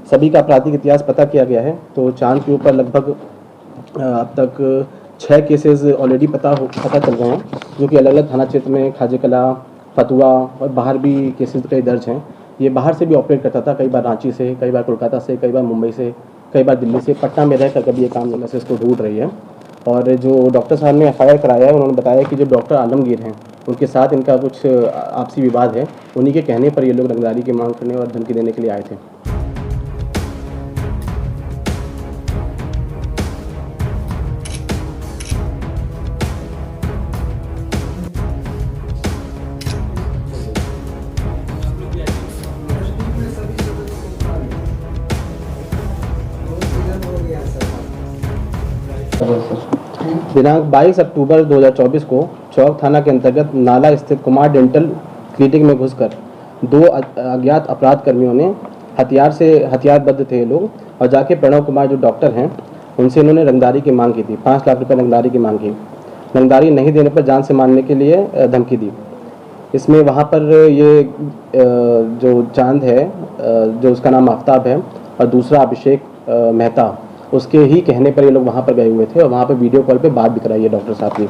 सभी का आपराधिक इतिहास पता किया गया है। तो चांद के ऊपर लगभग अब तक 6 केसेस ऑलरेडी पता चल रहे हैं, जो कि अलग अलग थाना क्षेत्र में खाजे कला, फतुआ और बाहर भी केसेस कई दर्ज हैं। ये बाहर से भी ऑपरेट करता था, कई बार रांची से, कई बार कोलकाता से, कई बार मुंबई से, कई बार दिल्ली से। पटना में रहकर कभी ये काम करने से इसको ढूंढ रही है। और जो डॉक्टर साहब ने FIR कराया है, उन्होंने बताया कि जो डॉक्टर आलमगीर हैं उनके साथ इनका कुछ आपसी विवाद है। उन्हीं के कहने पर ये लोग रंगदारी की मांग करने और धमकी देने के लिए आए थे। दिनांक 22 अक्टूबर 2024 को चौक थाना के अंतर्गत नाला स्थित कुमार डेंटल क्लिनिक में घुसकर 2 अज्ञात अपराध कर्मियों ने हथियारबद्ध थे ये लोग, और जाके प्रणव कुमार जो डॉक्टर हैं उनसे इन्होंने रंगदारी की मांग की थी। 5 लाख रुपए रंगदारी की मांग की। रंगदारी नहीं देने पर जान से मारने के लिए धमकी दी। इसमें वहाँ पर ये जो चांद है, जो उसका नाम आफ्ताब है, और दूसरा अभिषेक मेहता, उसके ही कहने पर ये लोग वहाँ पर गए हुए थे और वहाँ पर वीडियो कॉल पे बात भी कराई है डॉक्टर साहब की।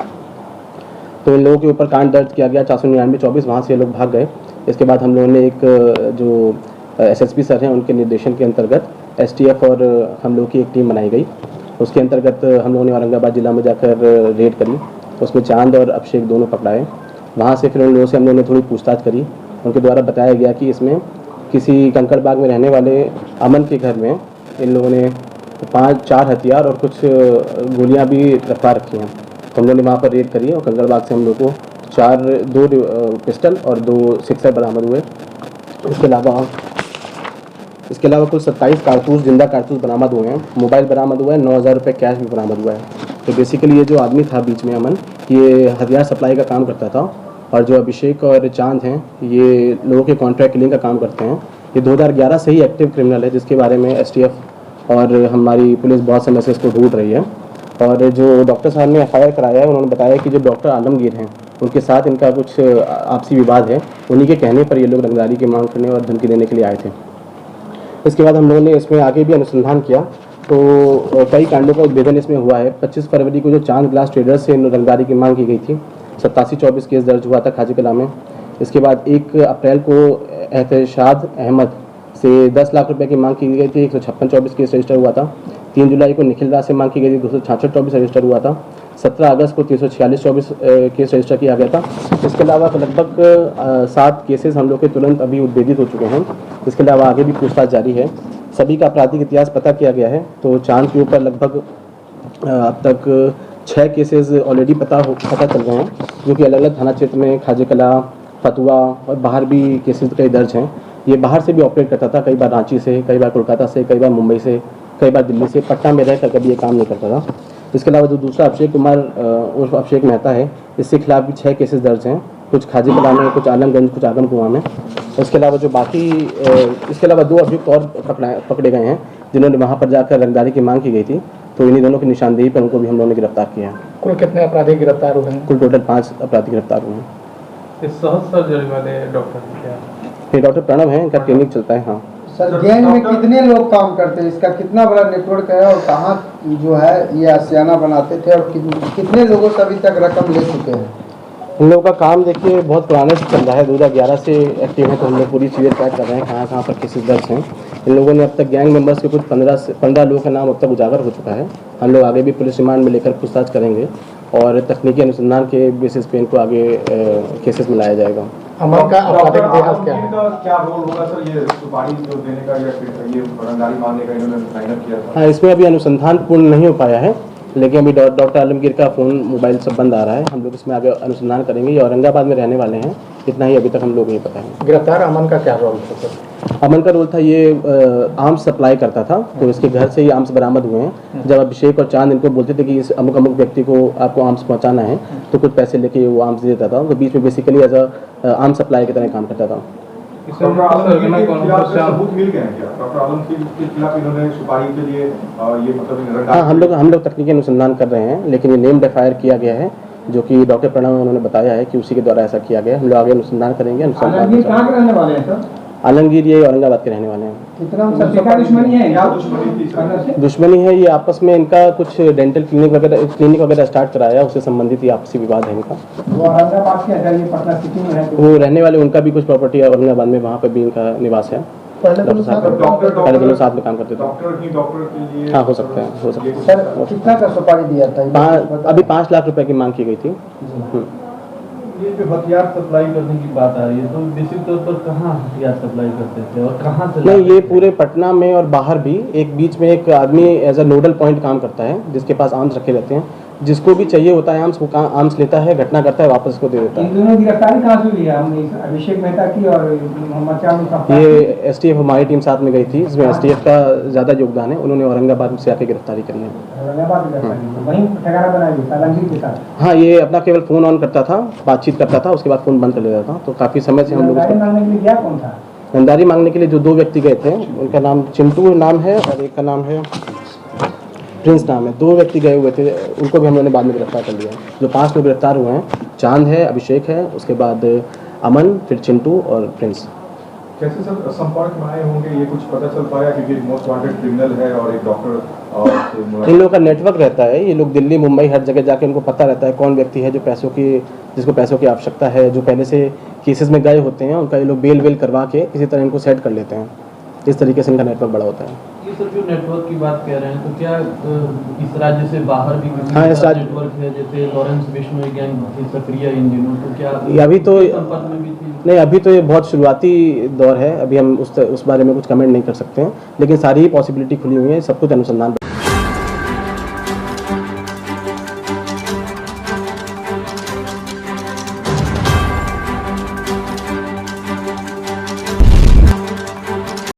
तो इन लोगों के ऊपर कांड दर्ज किया गया 499/24। वहाँ से ये लोग भाग गए। इसके बाद हम लोगों ने एक जो SSP सर हैं उनके निर्देशन के अंतर्गत STF और हम लोग की एक टीम बनाई गई। उसके अंतर्गत हम लोगों ने औरंगाबाद जिला में जाकर रेड करी। उसमें चांद और अभिषेक दोनों पकड़ाए। वहाँ से फिर उन लोगों से हम लोगों ने थोड़ी पूछताछ करी। उनके द्वारा बताया गया कि इसमें किसी कंकड़बाग में रहने वाले अमन के घर में इन लोगों ने 4 हथियार और कुछ गोलियां भी रखवा रखी हैं। तो हम लोगों ने वहाँ पर रेड करी और कंकड़बाग से हम लोग को 2 पिस्टल और 2 सिक्सर बरामद हुए। इसके अलावा कुल 27 कारतूस, जिंदा कारतूस बरामद हुए हैं। मोबाइल बरामद हुआ है, 9,000 रुपये कैश भी बरामद हुआ है। तो बेसिकली ये जो आदमी था बीच में अमन, ये हथियार सप्लाई का काम करता था, और जो अभिषेक और चांद हैं ये लोगों के कॉन्ट्रैक्ट किलिंग का काम करते हैं। ये 2011 से ही एक्टिव क्रिमिनल है, जिसके बारे में STF और हमारी पुलिस बहुत समय से इसको ढूंढ रही है। और जो डॉक्टर साहब ने FIR कराया है, उन्होंने बताया कि जो डॉक्टर आलमगीर हैं उनके साथ इनका कुछ आपसी विवाद है। उन्हीं के कहने पर ये लोग रंगदारी की मांग करने और धमकी देने के लिए आए थे। इसके बाद हम लोगों ने इसमें आगे भी अनुसंधान किया, तो कई कांडों का उद्भेदन इसमें हुआ है। 25 फरवरी को जो चांद ग्लास ट्रेडर्स से रंगदारी की मांग की गई थी, 87-24 केस दर्ज हुआ था खाजी कला में। इसके बाद 1 अप्रैल को एहतशाद अहमद से 10 लाख रुपए की मांग की गई थी, 156-24 केस रजिस्टर हुआ था। 3 जुलाई को निखिल राज से मांग की गई थी, 266-24 रजिस्टर हुआ था। 17 अगस्त को 346-24 केस रजिस्टर किया गया था। इसके अलावा लगभग 7 केसेस हम लोग के तुरंत अभी उद्भेदित हो चुके हैं। इसके अलावा आगे भी पूछताछ जारी है। सभी का आपराधिक इतिहास पता किया गया है। तो चांद के ऊपर लगभग अब तक 6 केसेस ऑलरेडी पता चल रहे हैं, जो कि अलग अलग थाना क्षेत्र में खाजे कला, फतुआ और बाहर भी केसेस कई दर्ज हैं। ये बाहर से भी ऑपरेट करता था, कई बार रांची से, कई बार कोलकाता से, कई बार मुंबई से, कई बार दिल्ली से। पटना में रहकर कभी ये काम नहीं करता था। इसके अलावा जो दूसरा अभिषेक कुमार उर्फ अभिषेक मेहता है, इसके खिलाफ भी 6 केसेस दर्ज हैं, कुछ खाजी कला में, कुछ आलमगंज, कुछ आगमकुआं में। इसके अलावा जो बाकी इसके अलावा 2 अभियुक्त और पकड़े गए हैं, जिन्होंने वहाँ पर जाकर रंगदारी की मांग की गई थी। तो इन्हीं दोनों की निशानदेही पर उनको भी हम लोगों ने गिरफ्तार किया है। कुल कितने अपराधी गिरफ्तार हुए हैं? कुल टोटल 5 अपराधी गिरफ्तार हुए हैं। इस सहज सर्जरी वाले डॉक्टर क्या? ये डॉक्टर प्रणव है, इनका क्लिनिक चलता है। हाँ सर, गैंग में कितने लोग काम करते हैं? इसका कितना बड़ा नेटवर्क है और कहाँ जो है ये आशियाना बनाते थे, और कितने लोगों से अभी तक रकम ले चुके हैं? इन लोगों का काम देखिए बहुत पुराने से चल रहा है, 2011 से एक्टिव है। तो हम लोग पूरी चीज़ें ट्रैक कर रहे हैं कहाँ कहाँ पर केसेस दर्ज हैं। इन लोगों ने अब तक गैंग मेंबर्स के कुछ 15 लोगों का नाम अब तक उजागर हो चुका है। हम लोग आगे भी पुलिस रिमांड में लेकर पूछताछ करेंगे और तकनीकी अनुसंधान के बेसिस पे इनको आगे केसेस में लाया जाएगा। अमन का आपराधिक इतिहास क्या है? क्या रोल होगा सर ये सुपारी जो देने का या ये रंगदारी मांगने का इन्होंने साइन अप किया था? हाँ, इसमें अभी अनुसंधान पूर्ण नहीं हो पाया है, लेकिन अभी डॉक्टर आलमगीर का फ़ोन मोबाइल सब बंद आ रहा है। हम लोग इसमें आगे अनुसंधान करेंगे। ये औरंगाबाद में रहने वाले हैं, इतना ही अभी तक हम लोग नहीं पता है। गिरफ्तार अमन का क्या रोल था सर? अमन का रोल था, ये आर्म्स सप्लाई करता था, तो इसके घर से ही आर्म्स बरामद हुए हैं। जब अभिषेक और चांद इनको बोलते थे कि इस अमुक व्यक्ति को आपको आर्म्स पहुंचाना है, तो कुछ पैसे लेके वो आर्म्स देता था। तो बीच में basically as a arms supply की तरह काम करता था। डॉक्टर आलमगीर के खिलाफ सबूत मिल गए हैं क्या? डॉक्टर आलमगीर के खिलाफ इन्होंने सुपारी के लिए ये मतलब हाँ, हम लोग तकनीकी अनुसंधान कर रहे हैं, लेकिन ये नेम्ड FIR किया गया है, जो कि डॉक्टर प्रणव उन्होंने बताया है कि उसी के द्वारा ऐसा किया गया है। हम लोग आगे अनुसंधान करेंगे। कहाँ के रहने वाले हैं सर? आलमगीर ये औरंगाबाद के रहने वाले हैं। कितना दुश्मनी है क्या दुश्मनी थी सर? दुश्मनी है ये आपस में, इनका कुछ डेंटल क्लिनिक वगैरह स्टार्ट कराया, उससे संबंधित ये आपसी विवाद है इनका। वो औरंगाबाद के अगर ये पटना सिटी में है तो वो रहने वाले, उनका भी कुछ प्रॉपर्टी है औरंगाबाद में, वहाँ पर भी इनका निवास है। पहले तो डॉक्टर साहब पहले दोनों साथ में काम करते थे। डॉक्टर के लिए हाँ, हो सकता है, हो सकता है। सर कितना का सुपारी दिया था? अभी 5 लाख रुपए की मांग की गई थी। ये जो हथियार सप्लाई करने की बात आ रही है, तो बेसिक तौर पर कहाँ हथियार सप्लाई करते थे और कहाँ से नहीं, ये पूरे पटना में और बाहर भी। एक बीच में एक आदमी एज अ नोडल पॉइंट काम करता है, जिसके पास आर्म्स रखे रहते हैं, जिसको भी चाहिए होता है आर्म्स, वो आर्म्स लेता है, घटना करता है, वापस इसको दे देता इन है। दोनों की गिरफ्तारी कहाँ से हुई है? हमने अभिषेक मेहता की और मोहम्मद चांद का ये एसटीएफ हमारी टीम साथ में गई थी, इसमें एसटीएफ का ज़्यादा योगदान है। उन्होंने औरंगाबाद से आके गिरफ्तारी करी है। औरंगाबाद में गिरफ्तारी वहीं ठिकाना बनाई आलमगीर के साथ। हाँ, ये अपना केवल फ़ोन ऑन करता था, बातचीत करता था, उसके बाद फ़ोन बंद कर लेता था। तो काफ़ी समय से हम लोग रंगदारी मांगने के लिए गया कौन था? रंगदारी मांगने के लिए जो 2 व्यक्ति गए थे, उनका नाम चिंटू नाम है और एक का नाम है प्रिंस नाम है। 2 व्यक्ति गए हुए थे, उनको भी हम लोगों ने बाद में गिरफ्तार कर लिया। जो 5 लोग गिरफ्तार हुए हैं, चांद है, अभिषेक है, उसके बाद अमन, फिर चिंटू और प्रिंस। कैसे सर संपर्क में आए होंगे, ये कुछ पता चल पाया? क्योंकि मोस्ट वांटेड क्रिमिनल है और एक डॉक्टर और इन लोगों का नेटवर्क रहता है। ये लोग दिल्ली, मुंबई, हर जगह जाके उनको पता रहता है कौन व्यक्ति है जो जिसको पैसों की आवश्यकता है, जो पहले से केसेस में गए होते हैं, उनका ये लोग बेल करवा के किसी तरह इनको सेट कर लेते हैं। इस तरीके से इनका नेटवर्क बड़ा होता है। ये सब जो नेटवर्क की बात कह रहे हैं, तो क्या इस राज्य से बाहर भी किसी हाँ, के इस साथ राज्य- नेटवर्क है? जैसे लॉरेंस बिश्नोई गैंग थी सक्रिय इन दिनों, तो क्या ये अभी तो संपर्क में भी थी? नहीं, अभी तो ये बहुत शुरुआती दौर है, अभी हम उस बारे में कुछ कमेंट नहीं कर सकते हैं, लेकिन सारी ही पॉसिबिलिटी खुली हुई है, सब कुछ अनुसंधान